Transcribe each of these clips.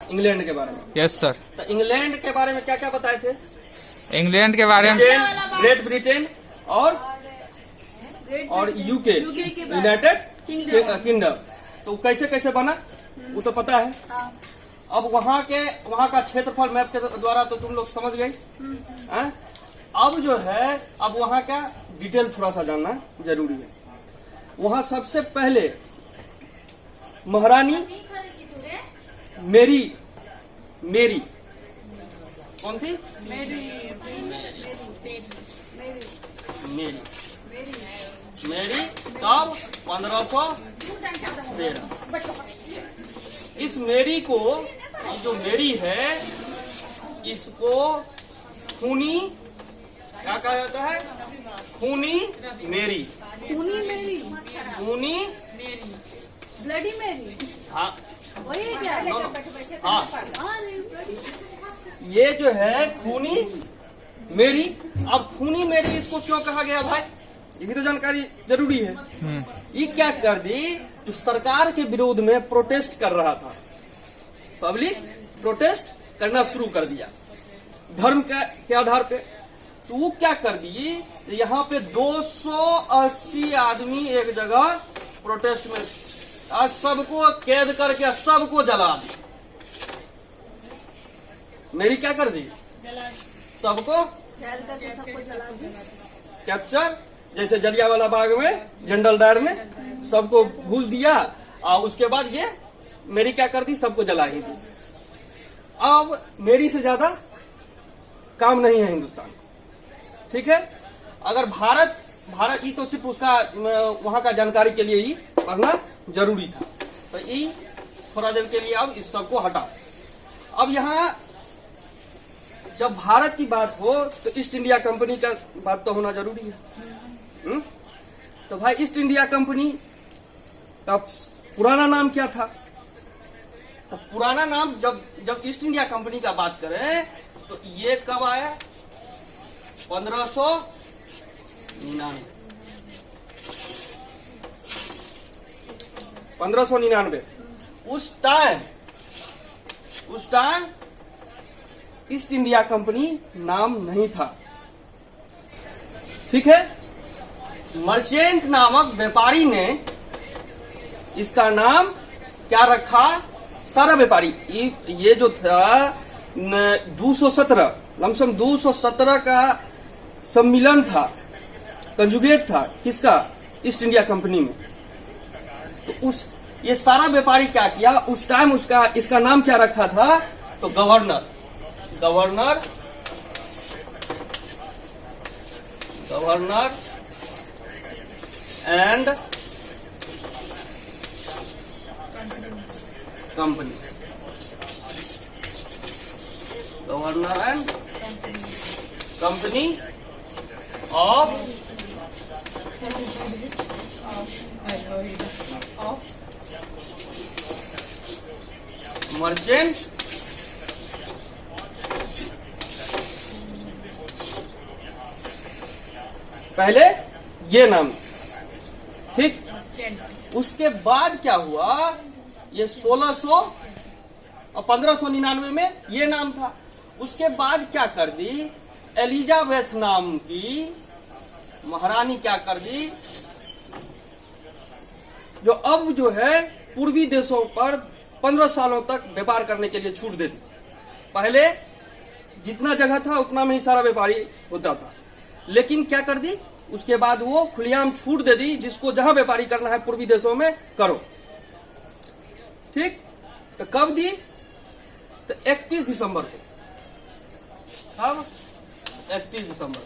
England के बारे में। Yes sir. तो इंग्लैंड के बारे में क्या क्या बताए थे? इंग्लैंड के बारे में ग्रेट ब्रिटेन और यूके, यूनाइटेड किंगडम। तो कैसे कैसे बना वो तो पता है। अब वहाँ का क्षेत्रफल मैप के द्वारा तो तुम लोग समझ गए। अब जो है अब वहाँ का डिटेल थोड़ा सा जानना जरूरी है। वहाँ सबसे पहले महारानी मेरी कौन थी? मेरी कब? 1513। इस मेरी को, जो मेरी है, इसको खूनी क्या कहा जाता है? खूनी मेरी। ब्लडी मेरी। हाँ वही क्या? हाँ, ये जो है खूनी मेरी। अब खूनी मेरी इसको क्यों कहा गया भाई? ये भी तो जानकारी जरूरी है। ये क्या कर दी? तो सरकार के विरोध में प्रोटेस्ट कर रहा था, पब्लिक प्रोटेस्ट करना शुरू कर दिया धर्म के आधार पे। तो वो क्या कर दी? यहाँ पे 280 आदमी एक जगह प्रोटेस्ट में, आज सबको कैद करके सबको जला दी। मेरी क्या कर दी? सबको कैप्चर, जैसे जलियांवाला बाग में जनरल डायर ने सबको घूस दिया और उसके बाद ये मेरी क्या कर दी? सबको जला ही दी। अब मेरी से ज्यादा काम नहीं है हिंदुस्तान, ठीक है। अगर भारत ये तो सिर्फ उसका वहां का जानकारी के लिए ही पढ़ना जरूरी था। तो ये थोड़ा देर के लिए अब इस सबको हटा। अब यहाँ जब भारत की बात हो तो ईस्ट इंडिया कंपनी का बात तो होना जरूरी है। तो भाई ईस्ट इंडिया कंपनी का पुराना नाम क्या था? तो पुराना नाम जब ईस्ट इंडिया कंपनी का बात करें तो ये कब आया? 1599। उस टाइम ईस्ट इंडिया कंपनी नाम नहीं था, ठीक है। मर्चेंट नामक व्यापारी ने इसका नाम क्या रखा? सारा व्यापारी, ये जो था 217 लमसम 217 का सम्मिलन था, कंजुगेट था किसका? ईस्ट इंडिया कंपनी में। तो ये सारा व्यापारी क्या किया? उस टाइम इसका नाम क्या रखा था? तो governor and company, governor and company of merchant पहले ये नाम, ठीक। उसके बाद क्या हुआ? ये 1600 और 1599 में ये नाम था। उसके बाद क्या कर दी? एलिजाबेथ नाम की महारानी क्या कर दी? जो अब जो है पूर्वी देशों पर 15 सालों तक व्यापार करने के लिए छूट दे दी। पहले जितना जगह था उतना में ही सारा व्यापारी होता था, लेकिन क्या कर दी? उसके बाद वो खुलेआम छूट दे दी, जिसको जहां व्यापारी करना है पूर्वी देशों में करो, ठीक। तो कब दी? तो 31 दिसंबर को। अब 31 दिसंबर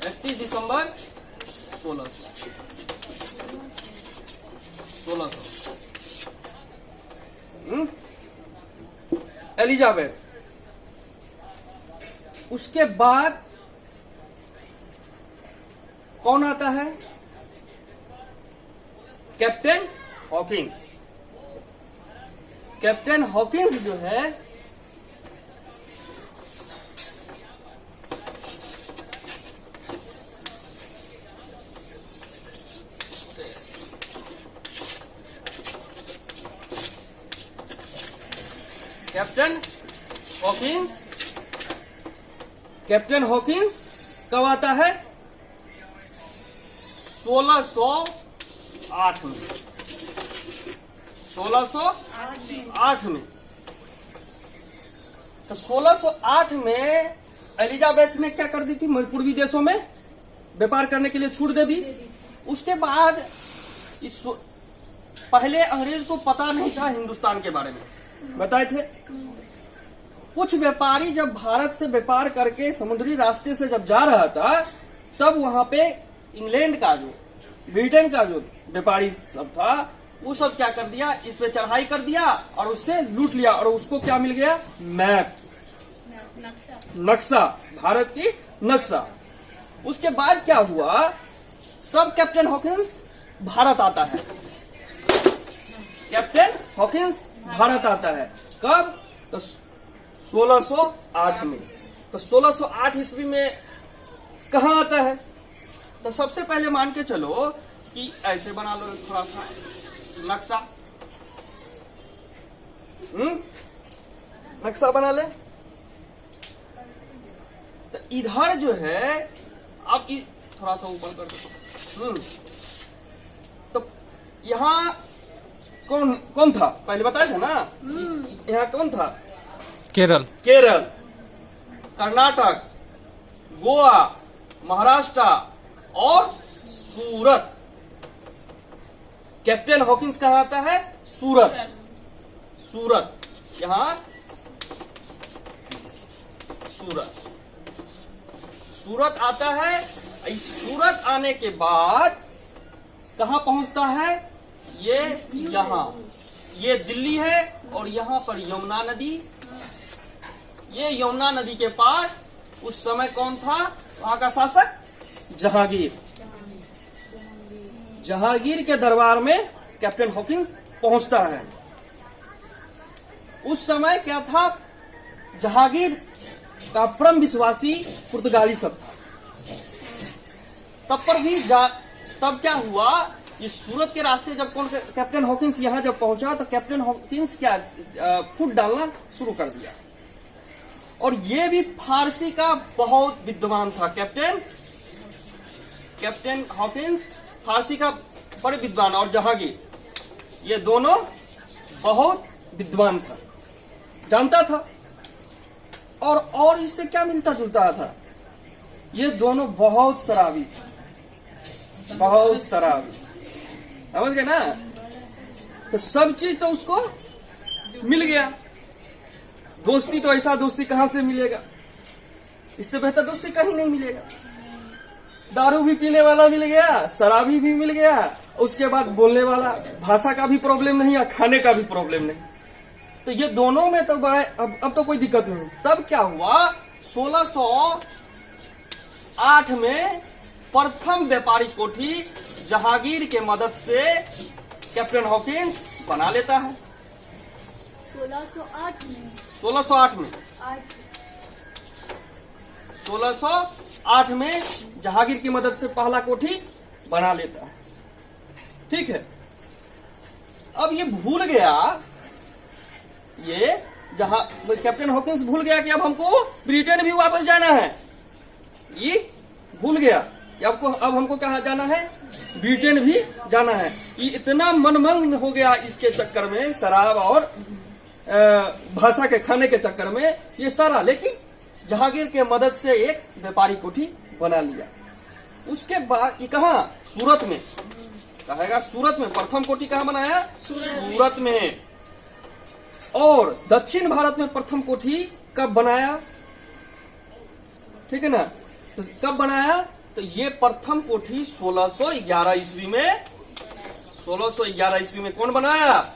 1600 एलिजाबेथ। उसके बाद कौन आता है? कैप्टन हॉकिंस जो है कैप्टन हॉकिंस कब आता है? 1608 में। 1608 में। तो 1608 में एलिजाबेथ ने क्या कर दी थी? पूर्वी देशों में व्यापार करने के लिए छूट दे दी। उसके बाद पहले अंग्रेज को पता नहीं था हिंदुस्तान के बारे में, बताए थे। कुछ व्यापारी जब भारत से व्यापार करके समुद्री रास्ते से जब जा रहा था, तब वहां पे इंग्लैंड का जो, ब्रिटेन का जो व्यापारी सब था, वो सब क्या कर दिया, इस पे चढ़ाई कर दिया और उससे लूट लिया। और उसको क्या मिल गया? मैप, नक्शा, भारत की नक्शा। उसके बाद क्या हुआ? तब कैप्टन हॉकिंस भारत आता है। कैप्टन हॉकिंस भारत आता है कब? तो 1608 में। तो 1608 ईस्वी में कहाँ आता है? तो सबसे पहले मान के चलो कि ऐसे बना लो थोड़ा सा नक्शा। नक्शा बना ले। तो इधर जो है, अब थोड़ा सा ऊपर कर दो। तो यहाँ कौन था? पहले बताया था ना, यहाँ कौन था? केरल, कर्नाटक, गोवा, महाराष्ट्र और सूरत। कैप्टन हॉकिंस कहाँ आता है? सूरत। यहाँ सूरत आता है। इस सूरत आने के बाद कहाँ पहुंचता है? ये यहाँ, ये दिल्ली है और यहाँ पर यमुना नदी। ये यमुना नदी के पार उस समय कौन था वहां का शासक? जहांगीर के दरबार में कैप्टन हॉकिंस पहुंचता है। उस समय क्या था? जहांगीर का परम विश्वासी पुर्तगाली सब था। तब क्या हुआ? इस सूरत के रास्ते जब कैप्टन हॉकिंस यहाँ जब पहुंचा, तो कैप्टन हॉकिंस क्या फुट डालना शुरू कर दिया। और ये भी फारसी का बहुत विद्वान था। कैप्टन हॉकिंस फारसी का बड़े विद्वान, और जहांगीर, ये दोनों बहुत विद्वान था, जानता था। और इससे क्या मिलता जुलता था? ये दोनों बहुत शराबी, समझ गए ना? तो सब चीज तो उसको मिल गया। दोस्ती तो ऐसा दोस्ती कहां से मिलेगा? इससे बेहतर दोस्ती कहीं नहीं मिलेगा। दारू भी पीने वाला मिल गया, शराबी भी मिल गया, उसके बाद बोलने वाला, भाषा का भी प्रॉब्लम नहीं है, खाने का भी प्रॉब्लम नहीं। तो ये दोनों में तो बड़ा अब तो कोई दिक्कत नहीं। तब क्या हुआ? 1608 में प्रथम व्यापारी कोठी जहांगीर के मदद से कैप्टन हॉकिंस बना लेता है। 1608 में 1608 में जहांगीर की मदद से पहला कोठी बना लेता है। ठीक है। अब ये भूल गया, ये जहां कैप्टन हॉकिंस भूल गया कि अब हमको ब्रिटेन भी वापस जाना है। ये भूल गया कि अब हमको कहाँ जाना है? ब्रिटेन भी जाना है। ये इतना मनमग्न हो गया इसके चक्कर में, शराब और भाषा के खाने के चक्कर में, ये सारा। लेकिन जहांगीर के मदद से एक व्यापारी कोठी बना लिया। उसके बाद ये कहा? सूरत में। कहेगा सूरत में प्रथम कोठी कहाँ बनाया? सूरत में। और दक्षिण भारत में प्रथम कोठी कब बनाया? ठीक है ना? तो कब बनाया? तो ये प्रथम कोठी 1611 ईस्वी में। 1611 ईस्वी में कौन बनाया?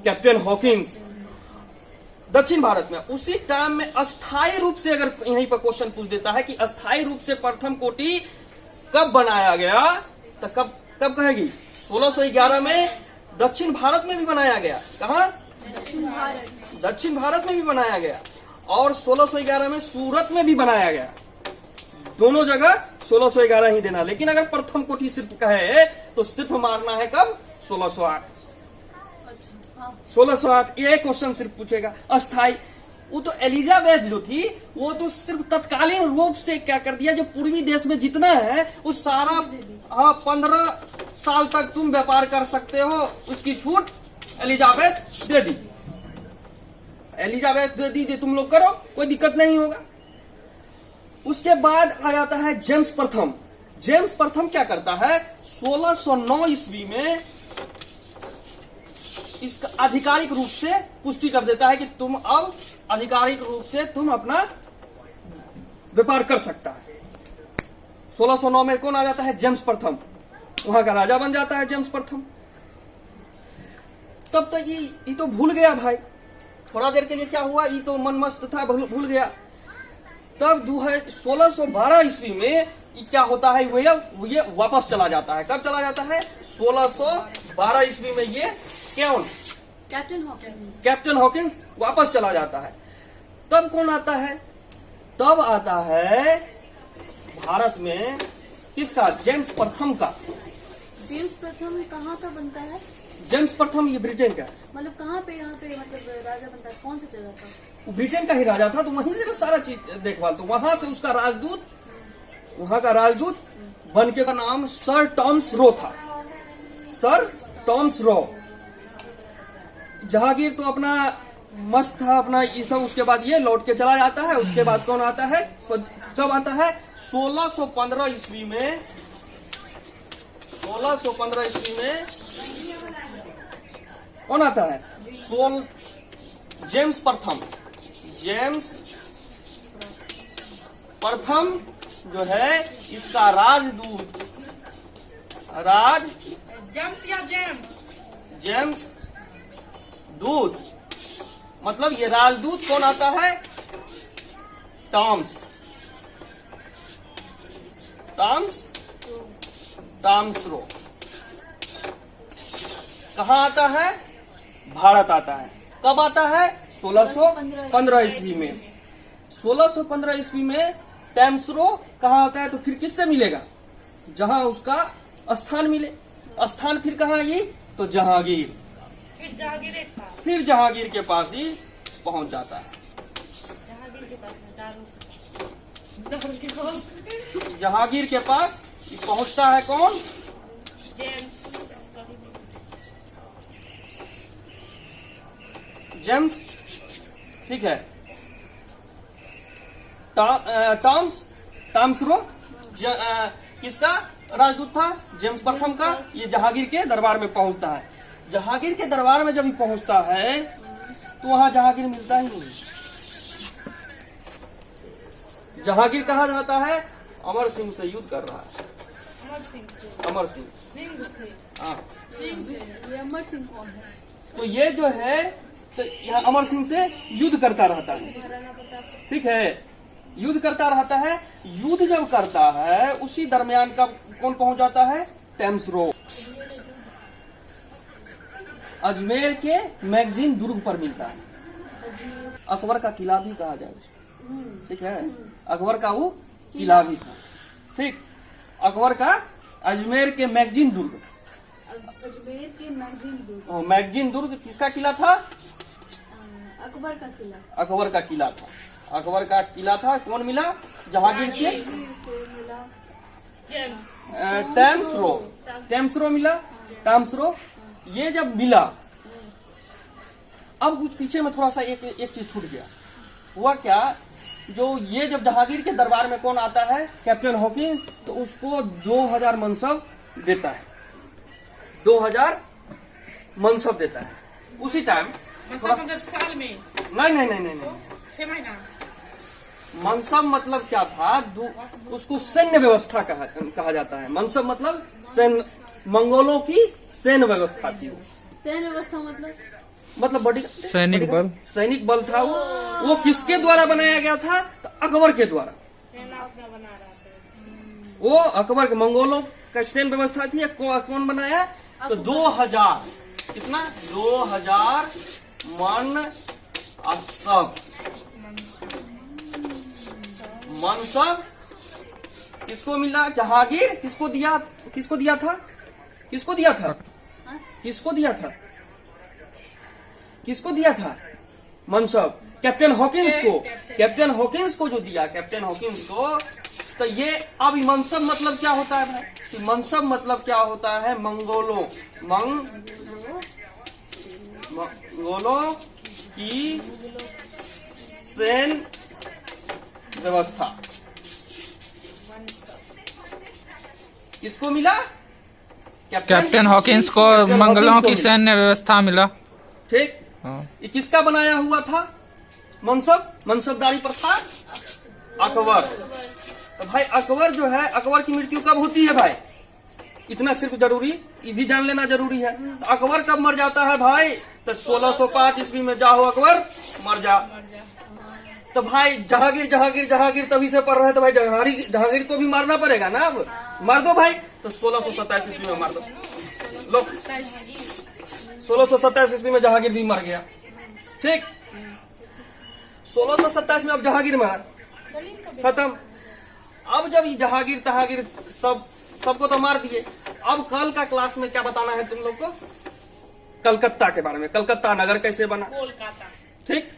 Captain Hawkins. दक्षिण भारत में। उसी टाइम में अस्थायी रूप से, अगर यहीं पर क्वेश्चन पूछ देता है कि अस्थायी रूप से प्रथम कोठी कब बनाया गया, तो कब कहेगी? 1611 में दक्षिण भारत में भी बनाया गया। कहा? दक्षिण भारत में भी बनाया गया। और 1611 में सूरत में भी बनाया गया। दोनों जगह 1611 ही देना। लेकिन अगर प्रथम कोठी सिर्फ कहे तो सिर्फ मारना है कब? 1608। हाँ 1608 ये क्वेश्चन सिर्फ पूछेगा। अस्थाई, वो तो एलिजाबेथ जो थी वो तो सिर्फ तत्कालीन रूप से क्या कर दिया, जो पूर्वी देश में जितना है वो सारा, हाँ 15 साल तक तुम व्यापार कर सकते हो, उसकी छूट एलिजाबेथ दे दी। एलिजाबेथ दे दी, तुम लोग करो, कोई दिक्कत नहीं होगा। उसके बाद आ जाता है जेम्स प्रथम। जेम्स प्रथम क्या करता है, 1609 ईस्वी में इसका आधिकारिक रूप से पुष्टि कर देता है कि तुम अब आधिकारिक रूप से तुम अपना व्यापार कर सकता है। 1609 में कौन आ जाता है, जेम्स प्रथम, वहां का राजा बन जाता है जेम्स प्रथम। तब तक ये तो भूल गया भाई, थोड़ा देर के लिए क्या हुआ, ये तो मन मस्त था, भूल गया। तब 1612 ईस्वी में ये क्या होता है, ये वापस चला जाता है। कब चला जाता है, 1612 ईस्वी में ये कौन, कैप्टन हॉकिंस वापस चला जाता है। तब कौन आता है, तब आता है भारत में किसका, जेम्स प्रथम का। जेम्स प्रथम कहाँ का बनता है, जेम्स प्रथम ये ब्रिटेन का है। मतलब कहाँ पे, यहाँ पे मतलब राजा बनता है, कौन सा जगह का, वो ब्रिटेन का ही राजा था, तो वहीं से तो सारा चीज देखभाल, तो वहां से उसका राजदूत, वहां का राजदूत बनके का नाम सर टॉम्स रो था। सर टॉम्स रो। जहांगीर तो अपना मस्त था अपना ये सब, उसके बाद ये लौट के चला जाता है। उसके बाद कौन आता है, कब आता है, 1615 ईस्वी में, 1615 ईस्वी में कौन आता है, जेम्स प्रथम। जेम्स प्रथम जो है इसका राजदूत, जेम्स दूत, मतलब ये राजदूत कौन आता है, टॉम्स रो। कहाँ आता है, भारत आता है। कब आता है, 1615 ईस्वी में। 1615 ईस्वी में टैम्सरो कहाँ आता है, तो फिर किससे मिलेगा, जहां उसका स्थान मिले। स्थान फिर कहाँ आई, तो जहांगीर, फिर जहांगीर के पास ही पहुंच जाता है। जहांगीर के पास पहुंचता है कौन, जेम्स, ठीक है। टॉम्सरो किसका राजदूत था, जेम्स प्रथम का। ये जहांगीर के दरबार में पहुंचता है। जहांगीर के दरबार में जब ही पहुंचता है तो वहां जहांगीर मिलता ही नहीं। जहांगीर कहा जाता है, अमर सिंह से युद्ध कर रहा है। अमर सिंह, हाँ। ये अमर सिंह कौन है, तो ये जो है, तो यहाँ अमर सिंह से युद्ध करता रहता है, ठीक है, युद्ध करता रहता है। युद्ध जब करता है उसी दरमियान का कौन पहुंच जाता है, टैम्सरो। अजमेर के मैगजीन दुर्ग पर मिलता है। अकबर का किला भी कहा जाए उसको, ठीक है, अकबर का वो किला भी था, ठीक। अकबर का अजमेर के मैगजीन दुर्ग, अजमेर के मैगजीन दुर्ग, मैगजीन दुर्ग किसका किला था, अकबर का किला, अकबर का किला था। अकबर का किला था, कौन मिला, जहांगीर से मिला, टैम्सरो मिला। टैम्सरो ये जब मिला, अब कुछ पीछे में थोड़ा सा एक चीज छूट गया। हुआ क्या, जो ये जब जहांगीर के दरबार में कौन आता है, कैप्टन हॉकिंस, तो उसको 2000 मनसब देता है, 2000 मनसब देता है। उसी टाइम साल में, नहीं 6 महीना। मनसब मतलब क्या था, उसको सैन्य व्यवस्था कहा जाता है। मनसब मतलब सैन्य, मंगोलों की सैन्य व्यवस्था थी वो। सैन्य व्यवस्था मतलब बड़ी सैनिक बल था वो किसके द्वारा बनाया गया था, तो अकबर के द्वारा। वो अकबर के, मंगोलों का सैन्य व्यवस्था थी। कौन बनाया, तो 2000, कितना, 2000 मनसब किसको मिला, जहांगीर किसको दिया था, किसको दिया था? मनसब कैप्टन हॉकिंस को। कैप्टन हॉकिंस को जो दिया, कैप्टन हॉकिंस को, तो ये अब मनसब मतलब क्या होता है भाई? कि मनसब मतलब क्या होता है? मंगोलों की सैन्य व्यवस्था किसको मिला? कैप्टन हॉकिंस को कैप्टन मंगलों हॉकिंस को की मिला। सैन्य व्यवस्था मिला। ठीक। हाँ। ये किसका बनाया हुआ था? मनसबदारी पर था अकबर। तो भाई अकबर जो है, अकबर की मृत्यु कब होती है भाई? इतना सिर्फ जरूरी, ये भी जान लेना जरूरी है। तो अकबर कब मर जाता है भाई? तो 1605 ईस्वी में जाओ अकबर मर जा। तो भाई जहांगीर तभी से पढ़ रहे हैं, तो भाई जहांगीर को भी मारना पड़ेगा ना। अब मार दो भाई। तो 1627 ईस्वी में मार दो। लो 1627 ईस्वी में जहांगीर भी मर गया। ठीक। 1627 में अब जहांगीर मर खत्म। अब जब ये जहांगीर सबको तो मार दिए। अब कल का क्लास में क्या बताना है तुम लोग को? कलकत्ता के बारे में, कलकत्ता नगर कैसे बना। कोलकाता। ठीक।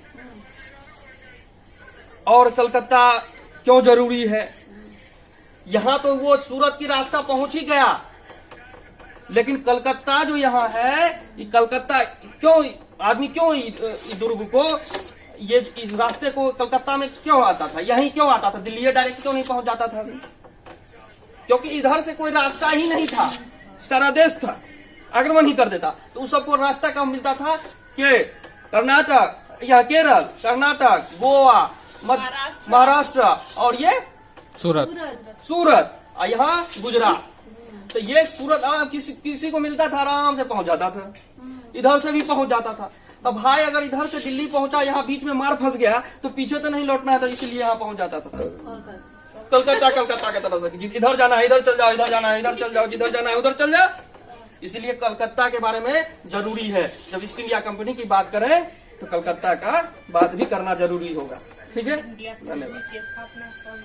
और कलकत्ता क्यों जरूरी है? यहां तो वो सूरत की रास्ता पहुंच ही गया, लेकिन कलकत्ता जो यहाँ है, ये कलकत्ता क्यों, आदमी क्यों इस दुर्ग को, ये इस रास्ते को कलकत्ता में क्यों आता था? यहीं क्यों आता था? दिल्ली डायरेक्ट क्यों नहीं पहुंच जाता था? क्योंकि इधर से कोई रास्ता ही नहीं था, सारा देश था, आक्रमण ही कर देता। तो उस सबको रास्ता कब मिलता था? कि कर्नाटक या केरल, कर्नाटक, गोवा, महाराष्ट्र और ये सूरत और यहाँ गुजरात। तो ये सूरत किसी को मिलता था, आराम से पहुंच जाता था। इधर से भी पहुंच जाता था। तो भाई अगर इधर से दिल्ली पहुंचा, यहाँ बीच में मार फंस गया, तो पीछे तो नहीं लौटना था, इसलिए यहाँ पहुंच जाता था। कलकत्ता की तरफ से इधर जाना है, इधर चल जाओ, इधर जाना है, इधर चल जाओ, जिधर जाना है उधर चल जाओ। इसलिए कलकत्ता के बारे में जरूरी है। जब ईस्ट इंडिया कंपनी की बात करें तो कलकत्ता का बात भी करना जरूरी होगा। ठीक है, धन्यवाद।